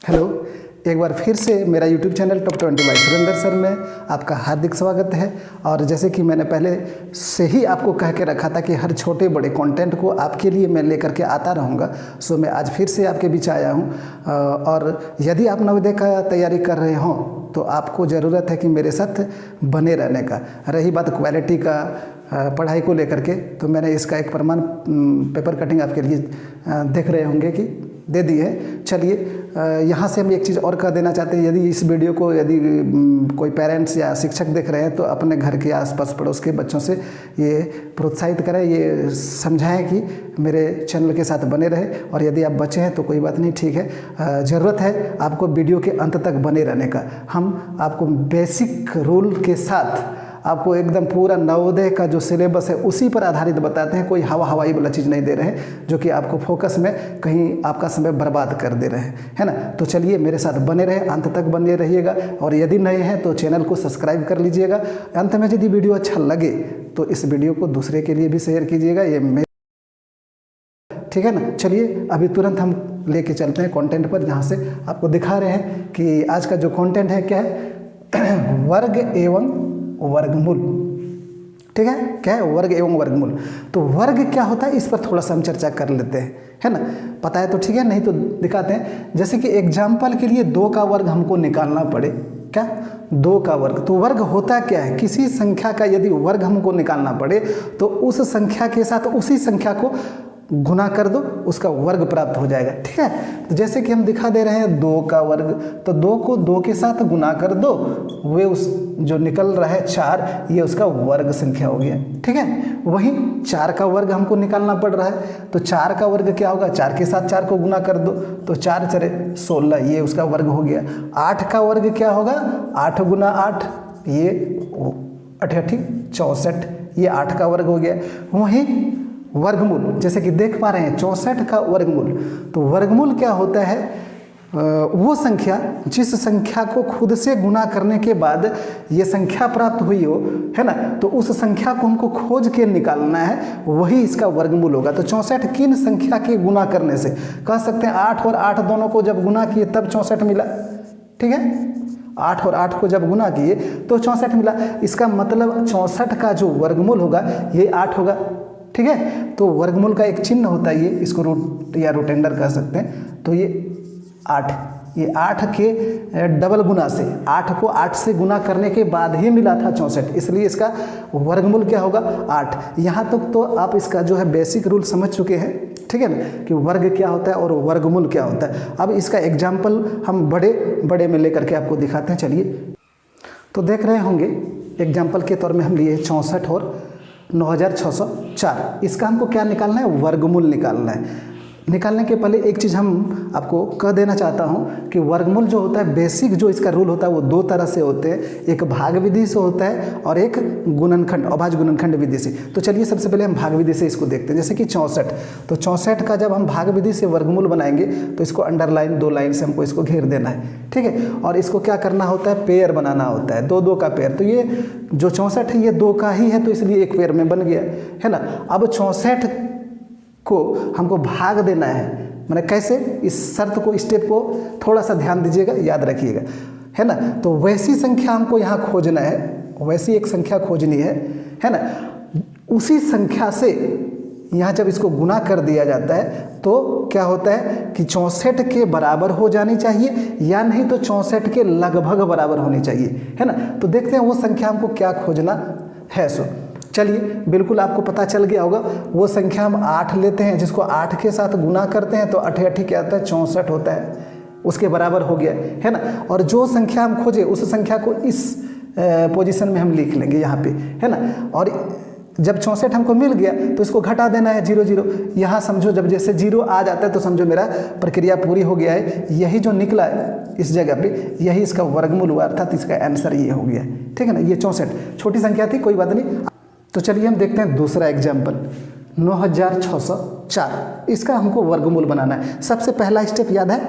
Hello, एक बार फिर से मेरा YouTube channel top 20 by Surendra sir में आपका हार्दिक स्वागत है। और जैसे कि मैंने पहले से ही आपको कह के रखा था कि हर छोटे बड़े कंटेंट को आपके लिए मैं लेकर के आता रहूँगा, सो मैं आज फिर से आपके बीच आया हूँ। और यदि आप नवोदय का तैयारी कर रहे हों तो आपको ज़रूरत है कि मेरे साथ बने रहने का। रही बात क्वालिटी का पढ़ाई को लेकर के, तो मैंने इसका एक प्रमाण पेपर कटिंग आपके लिए देख रहे होंगे कि दे दी है। चलिए यहाँ से हम एक चीज़ और कह देना चाहते हैं, यदि इस वीडियो को कोई पेरेंट्स या शिक्षक देख रहे हैं तो अपने घर के आसपास पड़ोस के बच्चों से ये प्रोत्साहित करें, ये समझाएं कि मेरे चैनल के साथ बने रहे। और यदि आप बच्चे हैं तो कोई बात नहीं, ठीक है। ज़रूरत है आपको वीडियो के अंत तक बने रहने का। हम आपको बेसिक रूल के साथ आपको एकदम पूरा नवोदय का जो सिलेबस है उसी पर आधारित बताते हैं। कोई हवाई वाला चीज़ नहीं दे रहे हैं जो कि आपको फोकस में कहीं आपका समय बर्बाद कर दे रहे हैं, है ना। तो चलिए मेरे साथ बने रहे, अंत तक बने रहिएगा। और यदि नए हैं तो चैनल को सब्सक्राइब कर लीजिएगा। अंत में यदि वीडियो अच्छा लगे तो इस वीडियो को दूसरे के लिए भी शेयर कीजिएगा, ये ठीक है ना। चलिए अभी तुरंत हम लेके चलते हैं कंटेंट पर, जहाँ से आपको दिखा रहे हैं कि आज का जो कंटेंट है क्या है, वर्ग एवं वर्गमूल। ठीक है, क्या है वर्ग एवं वर्गमूल। तो वर्ग क्या होता है इस पर थोड़ा सा हम चर्चा कर लेते हैं, है ना। पता है तो ठीक है, नहीं तो दिखाते हैं। जैसे कि एग्जाम्पल के लिए 2 का वर्ग हमको निकालना पड़े, क्या 2 का वर्ग। तो वर्ग होता क्या है, किसी संख्या का यदि वर्ग हमको निकालना पड़े तो उस संख्या के साथ उसी संख्या को गुना कर दो, उसका वर्ग प्राप्त हो जाएगा। ठीक है, तो जैसे कि हम दिखा दे रहे हैं 2 का वर्ग, तो 2 को 2 के साथ गुना कर दो, वे उस जो निकल रहा है 4, ये उसका वर्ग संख्या हो गया। ठीक है, वहीं 4 का वर्ग हमको निकालना पड़ रहा है, तो 4 का वर्ग क्या होगा, 4 के साथ 4 को गुना कर दो, तो 4 चरे 16, ये उसका वर्ग हो गया। 8 का वर्ग क्या होगा, 8 गुना 8, ये 8 64, ये 8 का वर्ग हो गया। वहीं वर्गमूल, जैसे कि देख पा रहे हैं 64 का वर्गमूल। तो वर्गमूल क्या होता है, वो संख्या जिस संख्या को खुद से गुना करने के बाद ये संख्या प्राप्त हुई हो, है ना, तो उस संख्या को हमको खोज के निकालना है, वही इसका वर्गमूल होगा। तो 64 किन संख्या के गुना करने से, कह सकते हैं 8 और 8 दोनों को जब गुना किए तब 64 मिला। ठीक है, 8 और 8 को जब गुना किए तो 64 मिला। इसका मतलब 64 का जो वर्गमूल होगा ये 8 होगा। ठीक है, तो वर्गमूल का एक चिन्ह होता है, ये इसको रूट या रोटेंडर कह सकते हैं। तो ये 8, ये 8 के डबल गुना से, 8 को 8 से गुना करने के बाद ही मिला था 64, इसलिए इसका वर्गमूल क्या होगा 8। यहाँ तक तो आप इसका जो है बेसिक रूल समझ चुके हैं, ठीक है ना, कि वर्ग क्या होता है और वर्गमूल क्या होता है। अब इसका एग्जाम्पल हम बड़े में लेकर के आपको दिखाते हैं। चलिए, तो देख रहे होंगे एग्जाम्पल के तौर में हम लिए 64 और 9604। इसका हमको क्या निकालना है, वर्गमूल निकालना है। निकालने के पहले एक चीज़ हम आपको कह देना चाहता हूँ कि वर्गमूल जो होता है, बेसिक जो इसका रूल होता है वो 2 तरह से होते हैं, एक भाग विधि से होता है और एक गुणनखंड, अभाज्य गुणनखंड विधि से। तो चलिए सबसे पहले हम भाग विधि से इसको देखते हैं। जैसे कि 64, तो 64 का जब हम भाग विधि से वर्गमूल बनाएंगे तो इसको अंडरलाइन 2 लाइन से हमको इसको घेर देना है। ठीक है, और इसको क्या करना होता है, पेयर बनाना होता है, 2-2 का पेयर। तो ये जो 64 है ये 2 का ही है, तो इसलिए एक पेयर में बन गया, है ना। अब 64 को हमको भाग देना है, मैंने कैसे, इस शर्त को, स्टेप को थोड़ा सा ध्यान दीजिएगा, याद रखिएगा, है ना। तो वैसी संख्या हमको यहाँ खोजना है, वैसी एक संख्या खोजनी है ना। उसी संख्या से यहाँ जब इसको गुना कर दिया जाता है तो क्या होता है कि 64 के बराबर हो जानी चाहिए, या नहीं तो 64 के लगभग बराबर होनी चाहिए, है ना। तो देखते हैं वो संख्या हमको क्या खोजना है। सो चलिए, बिल्कुल आपको पता चल गया होगा। वो संख्या हम 8 लेते हैं, जिसको 8 के साथ गुना करते हैं तो 8 क्या होता है, 64 होता है, उसके बराबर हो गया, है ना। और जो संख्या हम खोजे उस संख्या को इस पोजीशन में हम लिख लेंगे यहाँ पे, है ना। और जब 64 हमको मिल गया तो इसको घटा देना है 0 0। यहाँ समझो जब जैसे 0 आ जाता है तो समझो मेरा प्रक्रिया पूरी हो गया है। यही जो निकला है इस जगह पे, यही इसका वर्गमूल हुआ, अर्थात इसका आंसर ये हो गया, ठीक है ना। ये 64 छोटी संख्या थी, कोई बात नहीं। तो चलिए हम देखते हैं दूसरा एग्जाम्पल, 9604। इसका हमको वर्गमूल बनाना है। सबसे पहला स्टेप याद है,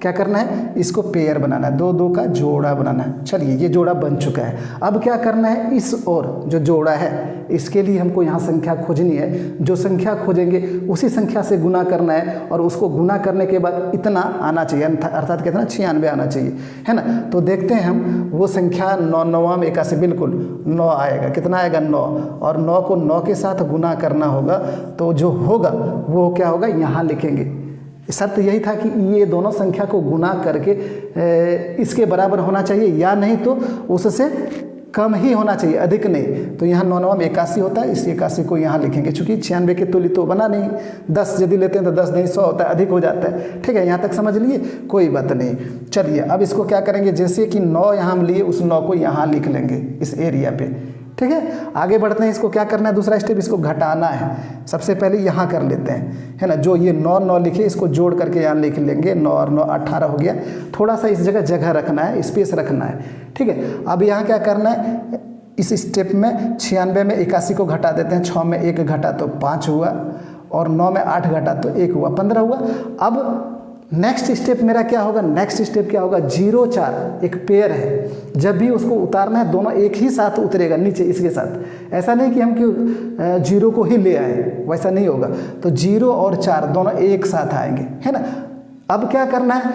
क्या करना है, इसको पेयर बनाना है, 2 2 का जोड़ा बनाना है। चलिए ये जोड़ा बन चुका है। अब क्या करना है, इस और जो जोड़ा है इसके लिए हमको यहाँ संख्या खोजनी है। जो संख्या खोजेंगे उसी संख्या से गुना करना है और उसको गुना करने के बाद इतना आना चाहिए, अर्थात कितना 96 आना चाहिए, है ना। तो देखते हैं हम वो संख्या 9 9 में 81, बिल्कुल 9 आएगा। कितना आएगा, 9, और 9 को 9 के साथ गुना करना होगा। तो जो होगा वो क्या होगा, यहाँ लिखेंगे। शर्त यही था कि ये दोनों संख्या को गुना करके इसके बराबर होना चाहिए, या नहीं तो उससे कम ही होना चाहिए, अधिक नहीं। तो यहाँ 9 9 में 81 होता है, इस 81 को यहाँ लिखेंगे, चूँकि 96 के तुल्य तो बना नहीं। 10 यदि लेते हैं तो 10 नहीं 100 होता है, अधिक हो जाता है। ठीक है, यहाँ तक समझ लिए, कोई बात नहीं। चलिए अब इसको क्या करेंगे, जैसे कि 9 यहाँ हम लिए, उस 9 को यहाँ लिख लेंगे इस एरिया पे। ठीक है, आगे बढ़ते हैं। इसको क्या करना है, दूसरा स्टेप, इसको घटाना है। सबसे पहले यहाँ कर लेते हैं, है ना। जो ये 9 9 लिखे, इसको जोड़ करके यहाँ लिख लेंगे। 9 और 9 18 हो गया। थोड़ा सा इस जगह रखना है, स्पेस रखना है। ठीक है, अब यहाँ क्या करना है, इस स्टेप में 96 में 81 को घटा देते हैं। 6 में 1 घटा तो 5 हुआ, और 9 में 8 घटा तो 1 हुआ, 15 हुआ। अब नेक्स्ट स्टेप मेरा क्या होगा, नेक्स्ट स्टेप क्या होगा, 0 4 एक पेयर है। जब भी उसको उतारना है, दोनों एक ही साथ उतरेगा नीचे इसके साथ। ऐसा नहीं कि हम क्यों 0 को ही ले आए, वैसा नहीं होगा। तो 0 और 4 दोनों एक साथ आएंगे, है ना। अब क्या करना है,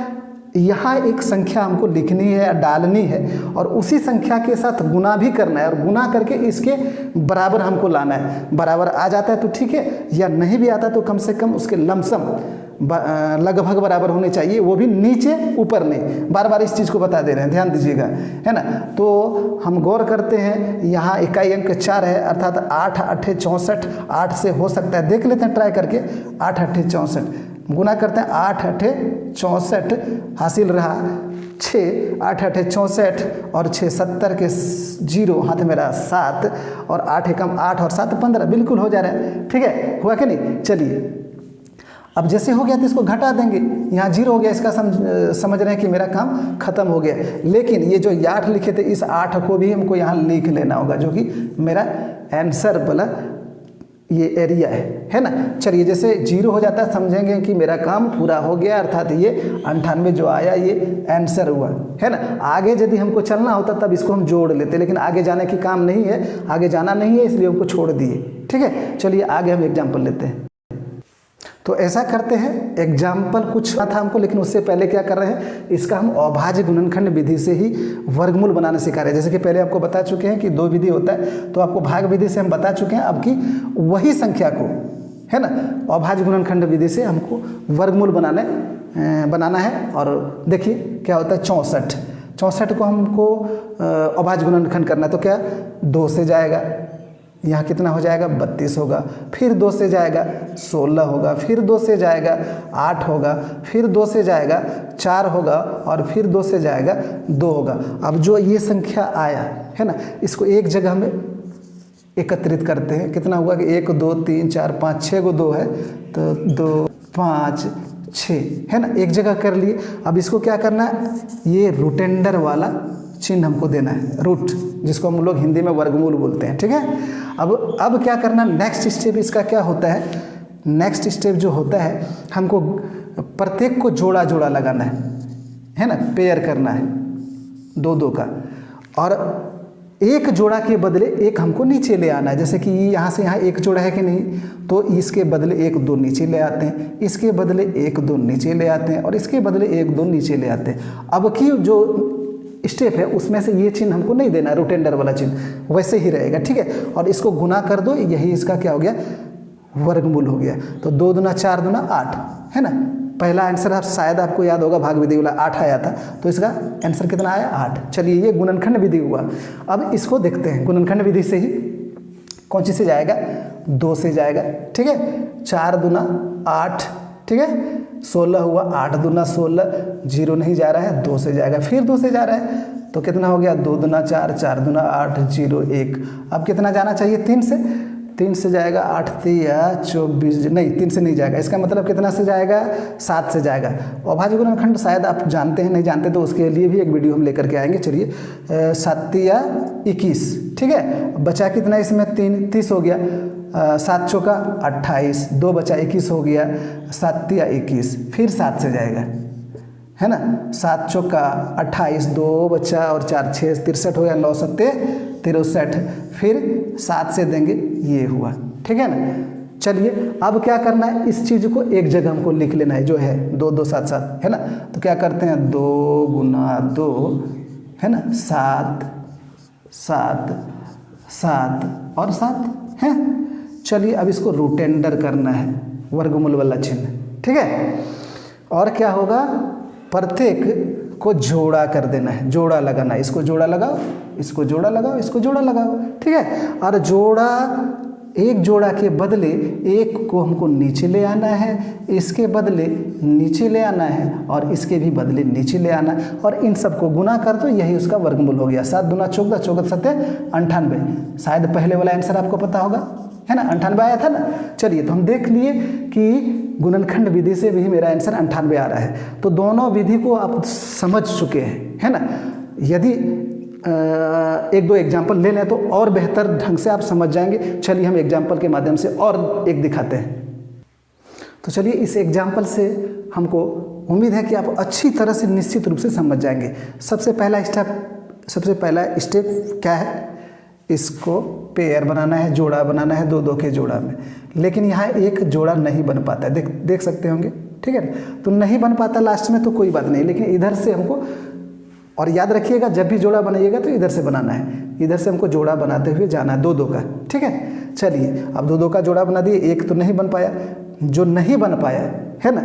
यहाँ एक संख्या हमको लिखनी है या डालनी है, और उसी संख्या के साथ गुना भी करना है, और गुना करके इसके बराबर हमको लाना है। बराबर आ जाता है तो ठीक है, या नहीं भी आता तो कम से कम उसके लमसम लगभग बराबर होने चाहिए, वो भी नीचे ऊपर नहीं। बार बार इस चीज़ को बता दे रहे हैं, ध्यान दीजिएगा, है ना। तो हम गौर करते हैं, यहाँ इकाई अंक 4 है, अर्थात 8 8 64। 8 से हो सकता है, देख लेते हैं ट्राई करके। 8 8 64 गुना करते हैं, 8 8 64 हासिल रहा 6। 8 8 64 और 6 70 के 0 हाथ मेरा 7, और 8 एकम 8 और 7 15, बिल्कुल हो जा रहा है। ठीक है, हुआ कि नहीं। चलिए अब जैसे हो गया तो इसको घटा देंगे। यहाँ 0 हो गया, इसका समझ रहे हैं कि मेरा काम खत्म हो गया। लेकिन ये जो 8 लिखे थे, इस 8 को भी हमको यहाँ लिख लेना होगा, जो कि मेरा आंसर वाला ये एरिया है ना। चलिए जैसे 0 हो जाता है, समझेंगे कि मेरा काम पूरा हो गया, अर्थात ये 98 जो आया ये आंसर हुआ, है ना। आगे यदि हमको चलना होता तब इसको हम जोड़ लेते, लेकिन आगे जाने की काम नहीं है, आगे जाना नहीं है, इसलिए हमको छोड़ दिए। ठीक है, चलिए आगे हम एग्जाम्पल लेते हैं। तो ऐसा करते हैं, एग्जाम्पल कुछ था हमको, लेकिन उससे पहले क्या कर रहे हैं, इसका हम अभाज्य गुणनखंड विधि से ही वर्गमूल बनाना सिखा रहे हैं। जैसे कि पहले आपको बता चुके हैं कि 2 विधि होता है, तो आपको भाग विधि से हम बता चुके हैं। अब की वही संख्या को, है ना, अभाज्य गुणनखंड विधि से हमको वर्गमूल बनाना है। और देखिए क्या होता है, 64 को हमको अभाज्य गुणनखंड करना है, तो क्या 2 से जाएगा, यहाँ कितना हो जाएगा, 32 होगा। फिर 2 से जाएगा 16 होगा, फिर 2 से जाएगा 8 होगा, फिर 2 से जाएगा 4 होगा, और फिर 2 से जाएगा 2 होगा। अब जो ये संख्या आया है ना, इसको एक जगह में एकत्रित करते हैं। कितना हुआ कि 1 2 3 4 5 6 को 2 है, तो 2 5 6, है ना, एक जगह कर लिए। अब इसको क्या करना है, ये रूटेंडर वाला चिन्ह हमको देना है, रूट, जिसको हम लोग हिंदी में वर्गमूल बोलते हैं। ठीक है, अब क्या करना, नेक्स्ट स्टेप इसका क्या होता है, नेक्स्ट स्टेप जो होता है, हमको प्रत्येक को जोड़ा जोड़ा लगाना है ना, पेयर करना है 2 2 का, और एक जोड़ा के बदले एक हमको नीचे ले आना है। जैसे कि यहाँ से यहाँ एक जोड़ा है कि नहीं, तो इसके बदले 1 2 नीचे ले आते हैं, इसके बदले 1 2 नीचे ले आते हैं, और इसके बदले 1 2 नीचे ले आते हैं। अब की जो स्टेप है उसमें से ये चिन्ह हमको नहीं देना, रूटेंडर वाला चिन्ह वैसे ही रहेगा। ठीक है, और इसको गुना कर दो, यही इसका क्या हो गया, वर्गमूल हो गया। तो 2 दूना 4 दूना 8, है ना। पहला आंसर आप शायद आपको याद होगा, भाग विधि वाला 8 आया था, तो इसका आंसर कितना आया, 8। चलिए ये गुणनखंड विधि हुआ। अब इसको देखते हैं, गुणनखंड विधि से ही कौन चीज़ से जाएगा, 2 से जाएगा। ठीक है, 4 दूना 8, ठीक है, 16 हुआ, 8 दूना 16, 0 नहीं जा रहा है, 2 से जाएगा, फिर 2 से जा रहा है, तो कितना हो गया, 2 दूना 4 4 दूना 8 0 1। अब कितना जाना चाहिए, 3 से जाएगा, 8 3 24, नहीं 3 से नहीं जाएगा, इसका मतलब कितना से जाएगा, 7 से जाएगा। अभाज्य गुणनखंड शायद आप जानते हैं, नहीं जानते तो उसके लिए भी एक वीडियो हम लेकर के आएंगे। चलिए 7 3 21, ठीक है, बचा कितना इसमें, 3 30 हो गया, 7 चौका 28, 2 बचा 21 हो गया, 7 3 21, फिर 7 से जाएगा, है ना। 7 चौका 28, 2 बचा और 4 6 63 हो गया, 9 सत्ते 63, फिर 7 से देंगे, ये हुआ, ठीक है ना। चलिए अब क्या करना है, इस चीज़ को एक जगह हमको लिख लेना है, जो है 2 2 7 7 है ना। तो क्या करते हैं, 2 गुना 2 है ना, 7 7 7 और 7 है। चलिए अब इसको रूट अंडर करना है, वर्गमूल वाला चिन्ह, ठीक है। और क्या होगा, प्रत्येक को जोड़ा कर देना है, जोड़ा लगाना है, इसको जोड़ा लगाओ, इसको जोड़ा लगाओ, इसको जोड़ा लगाओ, ठीक है। और जोड़ा, एक जोड़ा के बदले एक को हमको नीचे ले आना है, इसके बदले नीचे ले आना है और इसके भी बदले नीचे ले आना है, और इन सबको गुना कर दो, यही उसका वर्गमूल हो गया। 7 दूना 14, 14 सत्ते 98। शायद पहले वाला आंसर आपको पता होगा, है ना, 98 आया था ना। चलिए तो हम देख लिए कि गुणनखंड विधि से भी मेरा आंसर 98 आ रहा है। तो दोनों विधि को आप समझ चुके हैं, है ना। यदि एक दो एग्जाम्पल ले लें तो और बेहतर ढंग से आप समझ जाएंगे। चलिए हम एग्जाम्पल के माध्यम से और एक दिखाते हैं। तो चलिए इस एग्जाम्पल से हमको उम्मीद है कि आप अच्छी तरह से निश्चित रूप से समझ जाएंगे। सबसे पहला स्टेप क्या है, इसको पेयर बनाना है, जोड़ा बनाना है, 2 2 के जोड़ा में। लेकिन यहाँ एक जोड़ा नहीं बन पाता है, देख सकते होंगे, ठीक है। तो नहीं बन पाता लास्ट में तो कोई बात नहीं, लेकिन इधर से हमको, और याद रखिएगा जब भी जोड़ा बनाइएगा तो इधर से बनाना है, इधर से हमको जोड़ा बनाते हुए जाना है 2 2 का, ठीक है। चलिए अब 2 2 का जोड़ा बना दिए, एक तो नहीं बन पाया, जो नहीं बन पाया है ना,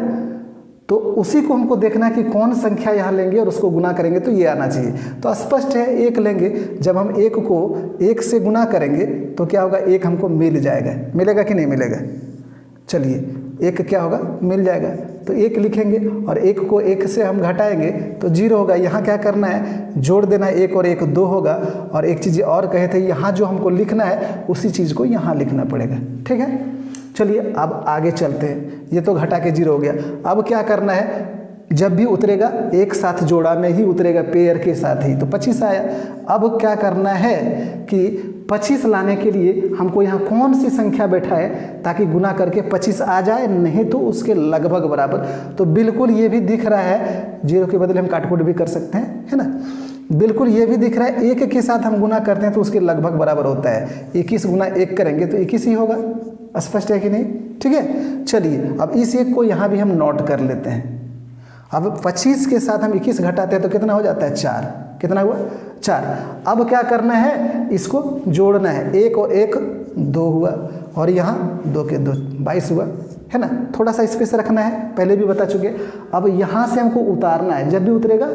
तो उसी को हमको देखना है कि कौन संख्या यहाँ लेंगे और उसको गुना करेंगे तो ये आना चाहिए। तो स्पष्ट है, 1 लेंगे, जब हम 1 को 1 से गुना करेंगे तो क्या होगा, 1 हमको मिल जाएगा, मिलेगा कि नहीं मिलेगा। चलिए 1 क्या होगा, मिल जाएगा, तो 1 लिखेंगे, और 1 को 1 से हम घटाएंगे तो 0 होगा। यहाँ क्या करना है, जोड़ देना है, 1 और 1 2 होगा। और एक चीज़ और कहे थे, यहाँ जो हमको लिखना है उसी चीज़ को यहाँ लिखना पड़ेगा, ठीक है। चलिए अब आगे चलते हैं, ये तो घटा के 0 हो गया। अब क्या करना है, जब भी उतरेगा एक साथ जोड़ा में ही उतरेगा, पेयर के साथ ही, तो 25 आया। अब क्या करना है कि 25 लाने के लिए हमको यहाँ कौन सी संख्या बैठाए ताकि गुना करके 25 आ जाए, नहीं तो उसके लगभग बराबर। तो बिल्कुल ये भी दिख रहा है, 0 के बदले हम काटकुट भी कर सकते हैं, है ना। बिल्कुल ये भी दिख रहा है, 1 के साथ हम गुना करते हैं तो उसके लगभग बराबर होता है। 21 गुना 1 करेंगे तो 21 ही होगा, स्पष्ट है कि नहीं, ठीक है। चलिए अब इस 1 को यहाँ भी हम नोट कर लेते हैं। अब 25 के साथ हम 21 घटाते हैं तो कितना हो जाता है, 4। कितना हुआ, 4। अब क्या करना है, इसको जोड़ना है, 1 और 1 2 हुआ, और यहाँ 2 के 2 22 हुआ, है ना। थोड़ा सा स्पेस रखना है, पहले भी बता चुके। अब यहाँ से हमको उतारना है, जब भी उतरेगा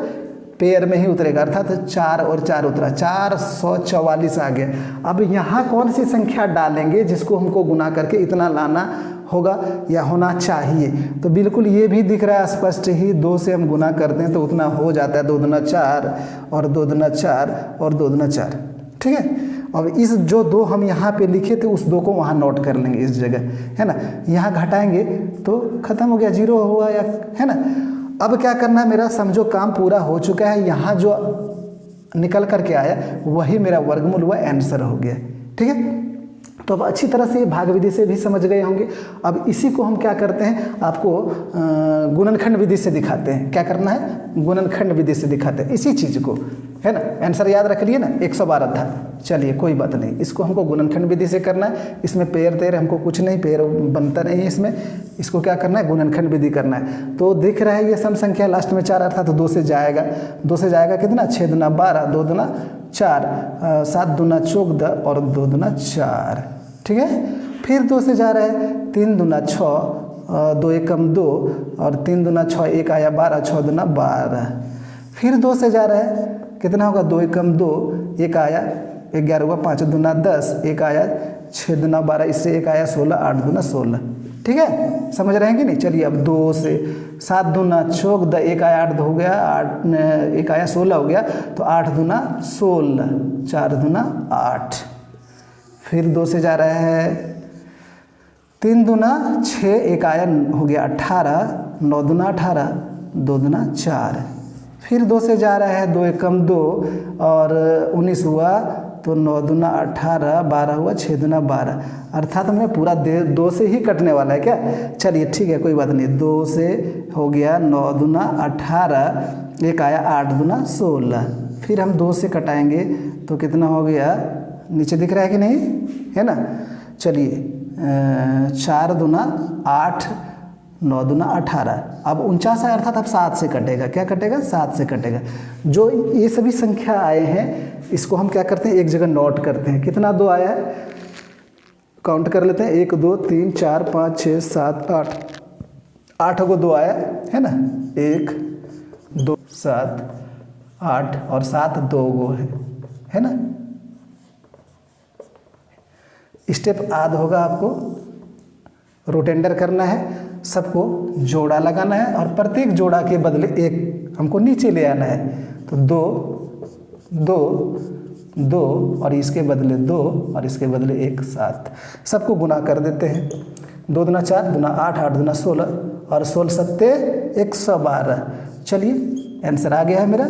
पेयर में ही उतरेगा, अर्थात 4 और 4 उतरा, 444 आ गया। अब यहाँ कौन सी संख्या डालेंगे जिसको हमको गुना करके इतना लाना होगा या होना चाहिए। तो बिल्कुल ये भी दिख रहा है स्पष्ट ही, 2 से हम गुना करते हैं तो उतना हो जाता है, 2 दूना 4 और 2 दूना 4 और 2 दूना 4, ठीक है। अब इस जो 2 हम यहाँ पे लिखे थे उस 2 को वहाँ नोट कर लेंगे इस जगह, है ना। यहाँ घटाएंगे तो खत्म हो गया, 0 हुआ, या है ना। अब क्या करना है, मेरा समझो काम पूरा हो चुका है। यहाँ जो निकल करके आया वही मेरा वर्गमूल हुआ, आंसर हो गया, ठीक है। तो अब अच्छी तरह से भाग विधि से भी समझ गए होंगे। अब इसी को हम क्या करते हैं, आपको गुणनखंड विधि से दिखाते हैं। क्या करना है, गुणनखंड विधि से दिखाते हैं इसी चीज़ को, है ना। आंसर याद रख लिए ना, 112 था। चलिए कोई बात नहीं, इसको हमको गुणनखंड विधि से करना है। इसमें पेयर तेर हमको कुछ नहीं, पेयर बनता नहीं है इसमें। इसको क्या करना है, गुणनखंड विधि करना है। तो दिख रहा है ये सम संख्या लास्ट में 4 अर्थात 2 से जाएगा। 2 से जाएगा कितना, 6 दूना 12, 2 दूना 4, 7 दूना 14 और 2 दूना 4, ठीक है। फिर 2 से जा रहा है, 3 दूना 6, 2 एकम 2 और 3 दूना 6, 1 आया 12, 6 दूना 12। फिर 2 से जा रहा है, कितना होगा, 2 एकम 2, 1 आया 11 हुआ, 5 दूना 10, 1 आया 6 दूना 12, इससे 1 आया 16, 8 दूना 16, ठीक है। समझ रहे हैं कि नहीं। चलिए अब 2 से 7 दूना 14, 1 आया 8 हो गया, 1 आया 16 हो गया, तो 8 दूना 16, 4 दूना 8। फिर 2 से जा रहा है, 3 दूना 6, 1 आया हो गया 18, 9 दूना 18, 2 दूना 4। फिर 2 से जा रहा है, 2 एकम 2 और 19 हुआ, तो 9 दूना 18, 12 हुआ, 6 दूना 12, अर्थात हमें पूरा 2 से ही कटने वाला है क्या। चलिए ठीक है, कोई बात नहीं। 2 से हो गया 9 दूना 18, एक आया 8 दूना 16, फिर हम 2 से कटाएंगे तो कितना हो गया, नीचे दिख रहा है कि नहीं, है ना। चलिए 4 दूना 8, 9 दूना 18, अब 49 है, अर्थात अब 7 से कटेगा। क्या कटेगा, 7 से कटेगा। जो ये सभी संख्या आए हैं इसको हम क्या करते हैं, एक जगह नोट करते हैं। कितना 2 आया है, काउंट कर लेते हैं। 1 2 3 4 5 6 7 8, 8 को 2 आया है ना। 1 2 7 8 और 7 2 गो है ना। स्टेप आद होगा, आपको रोटेंडर करना है, सबको जोड़ा लगाना है और प्रत्येक जोड़ा के बदले एक हमको नीचे ले आना है। तो 2 2 2 और इसके बदले 2 और इसके बदले 1 7, सबको गुना कर देते हैं। 2 दूना 4, दूना 8, 8 दूना 16 और 16 सत्ते 112। चलिए आंसर आ गया है मेरा।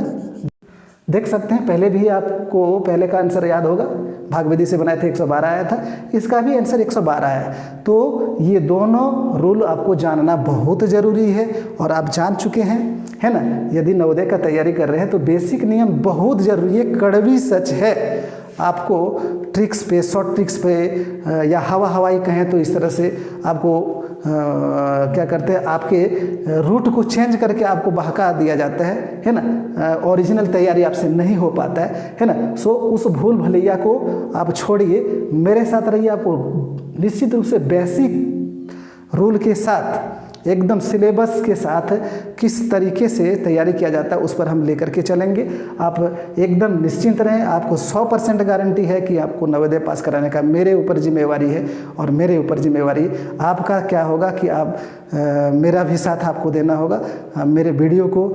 देख सकते हैं पहले भी आपको पहले का आंसर याद होगा, भाग विधि से बनाए थे 112 आया था, इसका भी आंसर 112 है। तो ये दोनों रूल आपको जानना बहुत ज़रूरी है और आप जान चुके हैं, है ना। यदि नवोदय का तैयारी कर रहे हैं तो बेसिक नियम बहुत ज़रूरी है, कड़वी सच है। आपको ट्रिक्स पे, शॉर्ट ट्रिक्स पे या हवाई कहें तो इस तरह से आपको क्या करते हैं, आपके रूट को चेंज करके आपको बहका दिया जाता है ना। ओरिजिनल तैयारी आपसे नहीं हो पाता है ना। सो उस भूल भलैया को आप छोड़िए, मेरे साथ रहिए। आपको निश्चित रूप से बेसिक रूल के साथ, एकदम सिलेबस के साथ किस तरीके से तैयारी किया जाता है उस पर हम लेकर के चलेंगे। आप एकदम निश्चिंत रहें, आपको 100% गारंटी है कि आपको नवोदय पास कराने का मेरे ऊपर जिम्मेवारी है। और मेरे ऊपर जिम्मेवारी आपका क्या होगा कि आप मेरा भी साथ आपको देना होगा। मेरे वीडियो को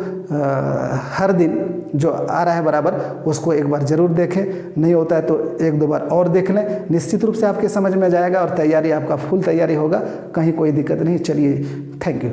हर दिन जो आ रहा है बराबर उसको एक बार ज़रूर देखें, नहीं होता है तो 1-2 बार और देख लें। निश्चित रूप से आपके समझ में जाएगा और तैयारी आपका फुल तैयारी होगा, कहीं कोई दिक्कत नहीं। चलिए, थैंक यू।